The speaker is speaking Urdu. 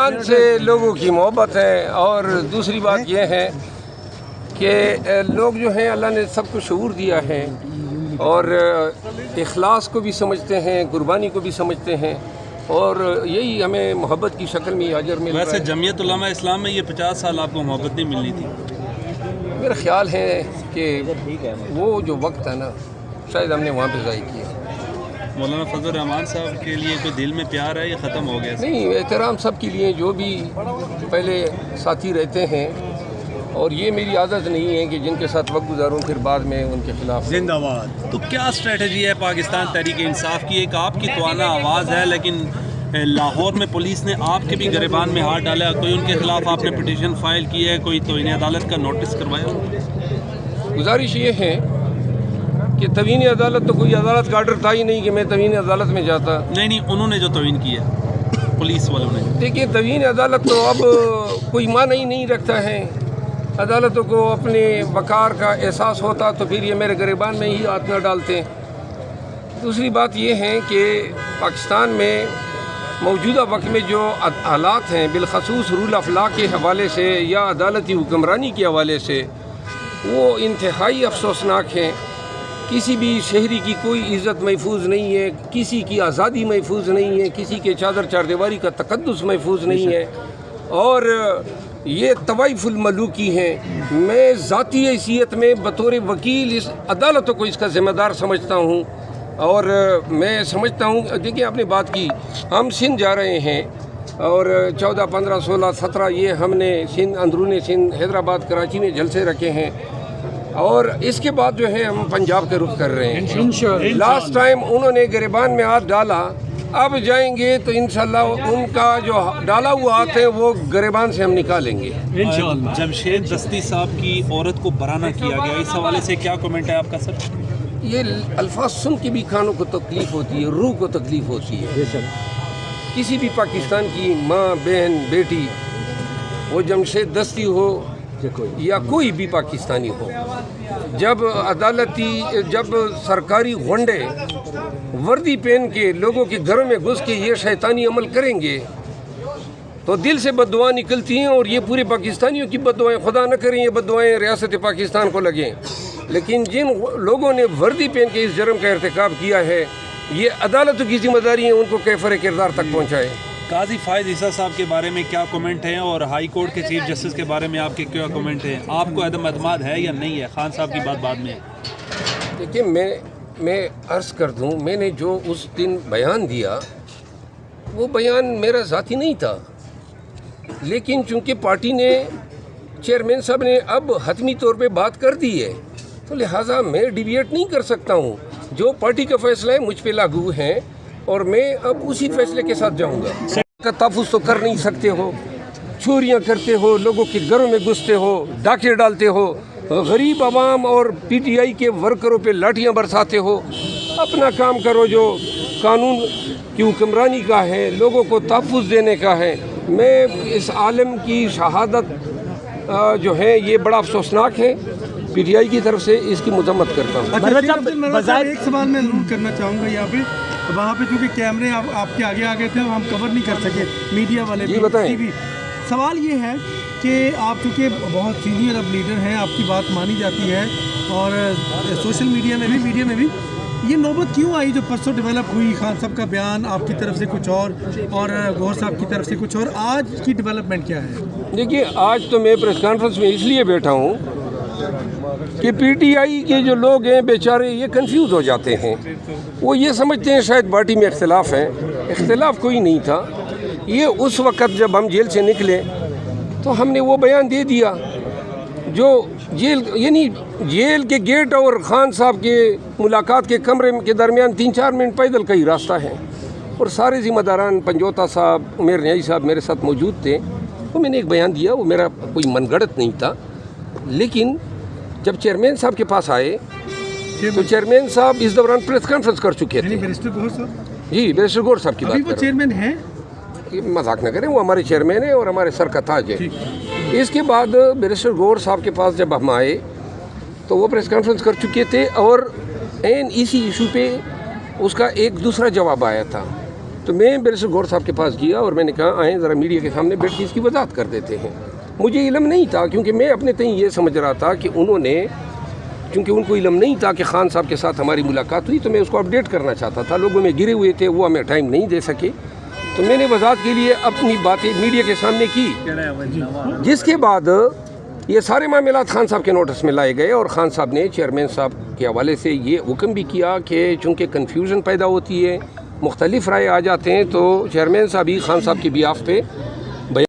ایمان سے لوگوں کی محبت ہے، اور دوسری بات یہ ہے کہ لوگ جو ہیں اللہ نے سب کو شعور دیا ہے اور اخلاص کو بھی سمجھتے ہیں، قربانی کو بھی سمجھتے ہیں، اور یہی ہمیں محبت کی شکل میں اجر مل رہا ہے۔ ویسے جمعیت علماء اسلام میں یہ 50 سال آپ کو محبت نہیں ملنی تھی؟ میرا خیال ہے کہ وہ جو وقت ہے نا شاید ہم نے وہاں پہ ضائع کیا۔ مولانا فضل الرحمان صاحب کے لیے کوئی دل میں پیار ہے یا ختم ہو گیا؟ نہیں، احترام سب کے لیے، جو بھی پہلے ساتھی رہتے ہیں، اور یہ میری عادت نہیں ہے کہ جن کے ساتھ وقت گزاروں پھر بعد میں ان کے خلاف۔ زندہ باد۔ تو کیا اسٹریٹجی ہے پاکستان تحریک انصاف کی؟ ایک آپ کی توانا آواز ہے، لیکن لاہور میں پولیس نے آپ کے بھی گریبان میں ہاتھ ڈالا، کوئی ان کے خلاف آپ نے پٹیشن فائل کی ہے، کوئی توہین عدالت کا نوٹس کروایا؟ گزارش یہ ہے کہ توہین عدالت تو کوئی عدالت کا آرڈر تھا ہی نہیں کہ میں توہین عدالت میں جاتا۔ نہیں، انہوں نے جو توہین کی ہے پولیس والوں نے۔ دیکھیے، توہین عدالت تو اب کوئی معنی ہی نہیں رکھتا ہے۔ عدالتوں کو اپنے وقار کا احساس ہوتا تو پھر یہ میرے گریبان میں ہی ہاتھ نہ ڈالتے۔ دوسری بات یہ ہے کہ پاکستان میں موجودہ وقت میں جو حالات ہیں، بالخصوص رول آف لا کے حوالے سے یا عدالتی حکمرانی کے حوالے سے، وہ انتہائی افسوسناک ہیں۔ کسی بھی شہری کی کوئی عزت محفوظ نہیں ہے، کسی کی آزادی محفوظ نہیں ہے، کسی کے چادر چاردیواری کا تقدس محفوظ نہیں ہے، اور یہ طوائف الملوکی ہیں۔ میں ذاتی حیثیت میں بطور وکیل اس عدالتوں کو اس کا ذمہ دار سمجھتا ہوں، اور میں سمجھتا ہوں، دیکھیں آپ نے بات کی، ہم سندھ جا رہے ہیں، اور 14، 15، 16، 17 یہ ہم نے سندھ، اندرون سندھ، حیدرآباد، کراچی میں جلسے رکھے ہیں، اور اس کے بعد جو ہے ہم پنجاب کے رخ کر رہے ہیں۔ لاسٹ ٹائم انہوں نے گریبان میں ہاتھ ڈالا، اب جائیں گے تو انشاءاللہ ان کا جو ڈالا ہوا ہاتھ ہے وہ گریبان سے ہم نکالیں گے انشاءاللہ۔ جمشید دستی صاحب کی عورت کو برہنہ کیا گیا، اس حوالے سے کیا کومنٹ ہے آپ کا سر؟ یہ الفاظ سن کے بھی کانوں کو تکلیف ہوتی ہے، روح کو تکلیف ہوتی ہے۔ کسی بھی پاکستان کی ماں، بہن، بیٹی، وہ جمشید دستی ہو یا کوئی بھی پاکستانی ہو، جب سرکاری غنڈے وردی پہن کے لوگوں کے گھروں میں گھس کے یہ شیطانی عمل کریں گے تو دل سے بد دعا نکلتی ہیں، اور یہ پورے پاکستانیوں کی بد دعائیں، خدا نہ کریں یہ بد دعائیں ریاست پاکستان کو لگیں۔ لیکن جن لوگوں نے وردی پہن کے اس جرم کا ارتکاب کیا ہے، یہ عدالتوں کی ذمہ داری ہے ان کو کیفر کردار تک پہنچائے۔ قاضی فائز عیسیٰ صاحب کے بارے میں کیا کومنٹ ہیں، اور ہائی کورٹ کے چیف جسٹس کے بارے میں آپ کے کیا کومنٹ ہیں؟ آپ کو عدم اعتماد ہے یا نہیں ہے؟ خان صاحب کی بات بعد میں ہے۔ دیکھیں، میں عرض کر دوں، میں نے جو اس دن بیان دیا وہ بیان میرا ذاتی نہیں تھا، لیکن چونکہ پارٹی نے، چیئرمین صاحب نے اب حتمی طور پہ بات کر دی ہے، تو لہٰذا میں ڈیویٹ نہیں کر سکتا ہوں۔ جو پارٹی کا فیصلہ ہے مجھ پہ لاگو ہیں، اور میں اب اسی فیصلے کے ساتھ جاؤں گا۔ کا تحفظ تو کر نہیں سکتے ہو، چوریاں کرتے ہو، لوگوں کے گھروں میں گھستے ہو، ڈاکے ڈالتے ہو، غریب عوام اور پی ٹی آئی کے ورکروں پہ لاٹھیاں برساتے ہو۔ اپنا کام کرو جو قانون کی حکمرانی کا ہے، لوگوں کو تحفظ دینے کا ہے۔ میں اس عالم کی شہادت جو ہے یہ بڑا افسوسناک ہے، پی ٹی آئی کی طرف سے اس کی مذمت کرتا ہوں۔ ایک سوال میں نوٹ کرنا چاہوں گا یہاں پہ، وہاں پہ چونکہ کیمرے آپ کے آگے آگے تھے، ہم کور نہیں کر سکے، میڈیا والے جی بتائیں۔ سوال یہ ہے کہ آپ چونکہ بہت سینئر اب لیڈر ہیں، آپ کی بات مانی جاتی ہے، اور سوشل میڈیا میں بھی یہ نوبت کیوں آئی جو پرسوں ڈیولپ ہوئی؟ خان صاحب کا بیان آپ کی طرف سے کچھ اور گوہر صاحب کی طرف سے کچھ اور، آج کی ڈیولپمنٹ کیا ہے؟ دیکھیے، آج تو میں پریس کانفرنس میں اس لیے بیٹھا ہوں کہ پی ٹی آئی کے جو لوگ ہیں بیچارے یہ کنفیوز ہو جاتے ہیں، وہ یہ سمجھتے ہیں شاید پارٹی میں اختلاف ہے، اختلاف کوئی نہیں تھا۔ یہ اس وقت جب ہم جیل سے نکلے تو ہم نے وہ بیان دے دیا جو جیل کے گیٹ اور خان صاحب کے ملاقات کے کمرے کے درمیان 3-4 منٹ پیدل کا ہی راستہ ہے، اور سارے ذمہ داران، پنجوتا صاحب، عمیر نیائی صاحب میرے ساتھ موجود تھے۔ تو میں نے ایک بیان دیا، وہ میرا کوئی من گھڑت نہیں تھا، لیکن جب چیئرمین صاحب کے پاس آئے تو چیئرمین صاحب اس دوران پریس کانفرنس کر چکے تھے۔ جی، بیرسٹر گور صاحب کی بات کر رہے ہیں۔ مذاق نہ کریں، وہ ہمارے چیئرمین ہیں اور ہمارے سر کا تاج ہے۔ اس کے بعد بیرسٹر گور صاحب کے پاس جب ہم آئے تو وہ پریس کانفرنس کر چکے تھے، اور اسی ایشو پہ اس کا ایک دوسرا جواب آیا تھا تو میں بیرسٹر گور صاحب کے پاس گیا اور میں نے کہا آئیں ذرا میڈیا کے سامنے بیٹھ کے اس کی وضاحت کر دیتے ہیں. مجھے علم نہیں تھا کیونکہ میں اپنے تئیں یہ سمجھ رہا تھا کہ انہوں نے کیونکہ ان کو علم نہیں تھا کہ خان صاحب کے ساتھ ہماری ملاقات ہوئی تو میں اس کو اپڈیٹ کرنا چاہتا تھا. لوگوں میں گرے ہوئے تھے وہ ہمیں ٹائم نہیں دے سکے تو میں نے وضاحت کے لیے اپنی باتیں میڈیا کے سامنے کی, جس کے بعد یہ سارے معاملات خان صاحب کے نوٹس میں لائے گئے اور خان صاحب نے چیئرمین صاحب کے حوالے سے یہ حکم بھی کیا کہ چونکہ کنفیوژن پیدا ہوتی ہے, مختلف رائے آ جاتے ہیں, تو چیئرمین صاحب ہی خان صاحب کی بیاف پہ